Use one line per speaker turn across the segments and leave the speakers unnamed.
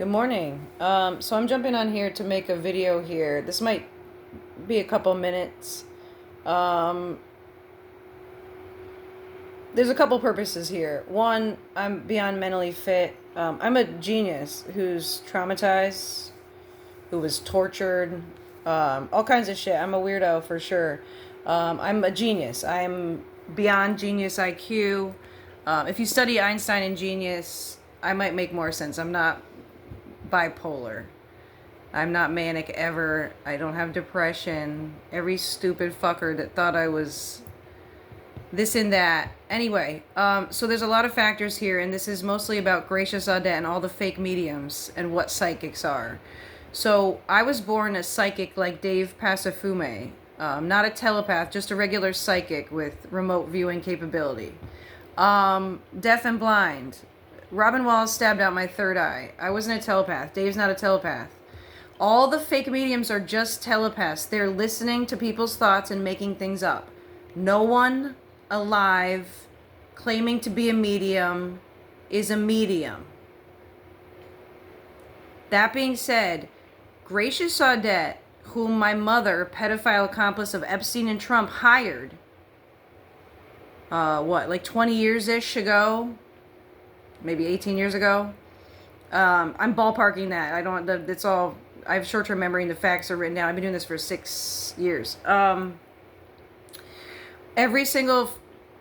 Good morning. So I'm jumping on here to make a video here. This might be a couple minutes. Um, there's a couple purposes here. One, I'm beyond mentally fit. I'm a genius who's traumatized, who was tortured, all kinds of shit. I'm a weirdo for sure. I'm a genius. I'm beyond genius IQ. If you study Einstein and genius, I might make more sense. I'm not bipolar. I'm not manic ever. I don't have depression. Every stupid fucker that thought I was this and that. Anyway, so there's a lot of factors here, and this is mostly about Gracious Audette and all the fake mediums and what psychics are. So I was born a psychic like Dave Passafume, not a telepath, just a regular psychic with remote viewing capability. Deaf and blind. Robin Walls stabbed out my third eye. I wasn't a telepath. Dave's not a telepath. All the fake mediums are just telepaths. They're listening to people's thoughts and making things up. No one alive claiming to be a medium is a medium. That being said, Gracious Audette, whom my mother, pedophile accomplice of Epstein and Trump, hired, like 20 years-ish ago, maybe 18 years ago. I'm ballparking that. It's all, I have short-term memory and the facts are written down. I've been doing this for 6 years. Every single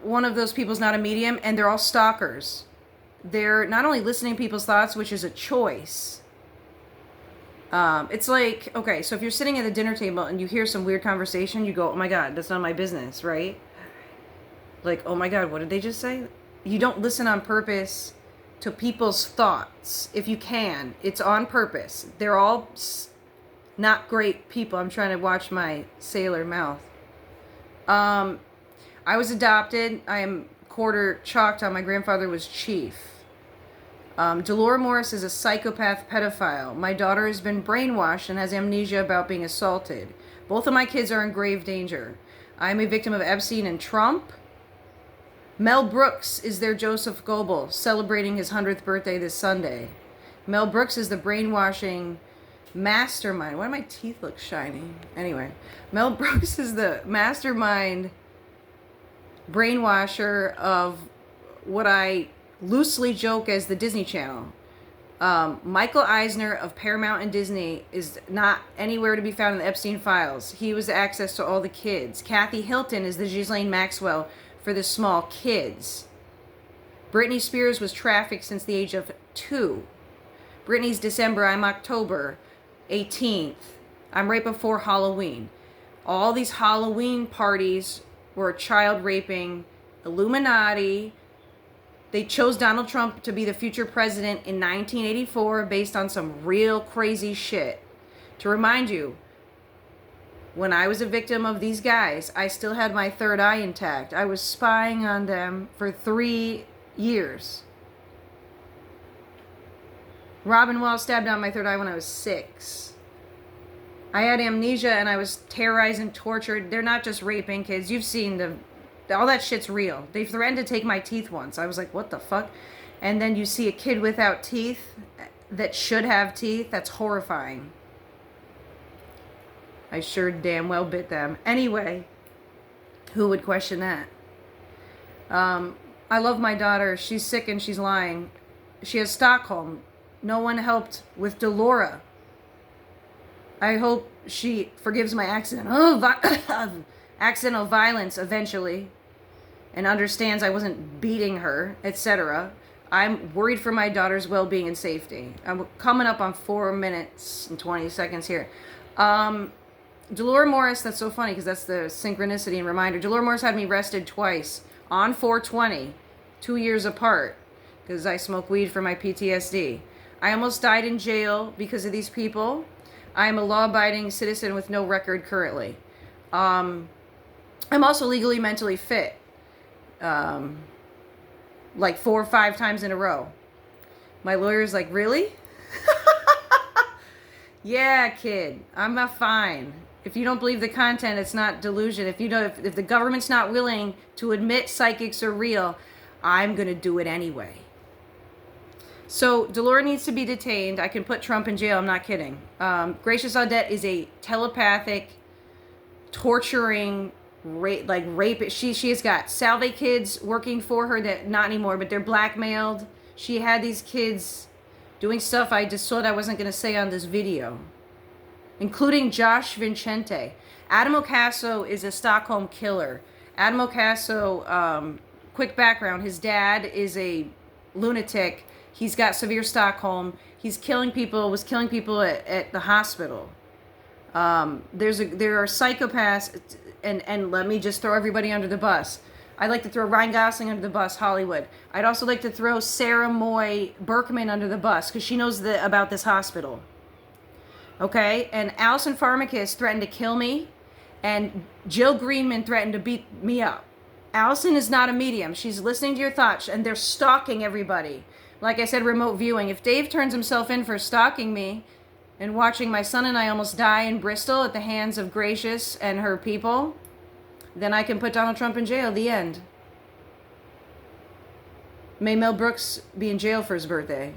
one of those people is not a medium, and they're all stalkers. They're not only listening to people's thoughts, which is a choice. It's like, okay, so if you're sitting at the dinner table and you hear some weird conversation, you go, oh my God, that's not my business, right? Like, oh my God, what did they just say? You don't listen on purpose to people's thoughts. If you can, it's on purpose. They're all not great people. I'm trying to watch my sailor mouth. I was adopted. I am quarter Choctaw. My grandfather was chief. Dolores Maurus is a psychopath pedophile. My daughter has been brainwashed and has amnesia about being assaulted. Both of my kids are in grave danger. I'm a victim of Epstein and Trump. Mel Brooks is their Joseph Goebbels, celebrating his 100th birthday this Sunday. Mel Brooks is the brainwashing mastermind. Why do my teeth look shiny? Anyway, Mel Brooks is the mastermind brainwasher of what I loosely joke as the Disney Channel. Michael Eisner of Paramount and Disney is not anywhere to be found in the Epstein files. He was access to all the kids. Kathy Hilton is the Ghislaine Maxwell for the small kids. Britney Spears was trafficked since the age of 2. Britney's December, I'm October 18th. I'm right before Halloween. All these Halloween parties were child raping Illuminati. They chose Donald Trump to be the future president in 1984 based on some real crazy shit. To remind you, when I was a victim of these guys, I still had my third eye intact. I was spying on them for 3 years. Robin Wall stabbed out my third eye when I was 6. I had amnesia and I was terrorized and tortured. They're not just raping kids. You've seen all that shit's real. They threatened to take my teeth once. I was like, what the fuck? And then you see a kid without teeth that should have teeth. That's horrifying. I sure damn well bit them. Anyway, who would question that? I love my daughter. She's sick and she's lying. She has Stockholm. No one helped with Delora. I hope she forgives my accidental violence eventually and understands I wasn't beating her, etc. I'm worried for my daughter's well-being and safety. I'm coming up on 4 minutes and 20 seconds here. Dolores Maurus, that's so funny because that's the synchronicity and reminder. Dolores Maurus had me arrested twice on 4/20, 2 years apart, because I smoke weed for my PTSD. I almost died in jail because of these people. I am a law-abiding citizen with no record currently. I'm also legally mentally fit, like 4 or 5 times in a row. My lawyer's like, really? Yeah, kid, I'm not fine. If you don't believe the content, it's not delusion. If the government's not willing to admit psychics are real, I'm gonna do it anyway. So Delora needs to be detained. I can put Trump in jail. I'm not kidding. Gracious Audette is a telepathic, torturing, rape. She has got Salve kids working for her that not anymore, but they're blackmailed. She had these kids doing stuff I just thought I wasn't going to say on this video, including Josh Vincente. Adam Ocaso is a Stockholm killer. Adam Ocaso, quick background, his dad is a lunatic. He's got severe Stockholm. He's killing people, was killing people at the hospital. There are psychopaths, and let me just throw everybody under the bus. I'd like to throw Ryan Gosling under the bus, Hollywood. I'd also like to throw Sarah Moy Berkman under the bus, because she knows about this hospital. Okay? And Alison Pharmacus threatened to kill me, and Jill Greenman threatened to beat me up. Allison is not a medium. She's listening to your thoughts, and they're stalking everybody. Like I said, remote viewing. If Dave turns himself in for stalking me and watching my son and I almost die in Bristol at the hands of Gracious and her people, then I can put Donald Trump in jail. The end. May Mel Brooks be in jail for his birthday.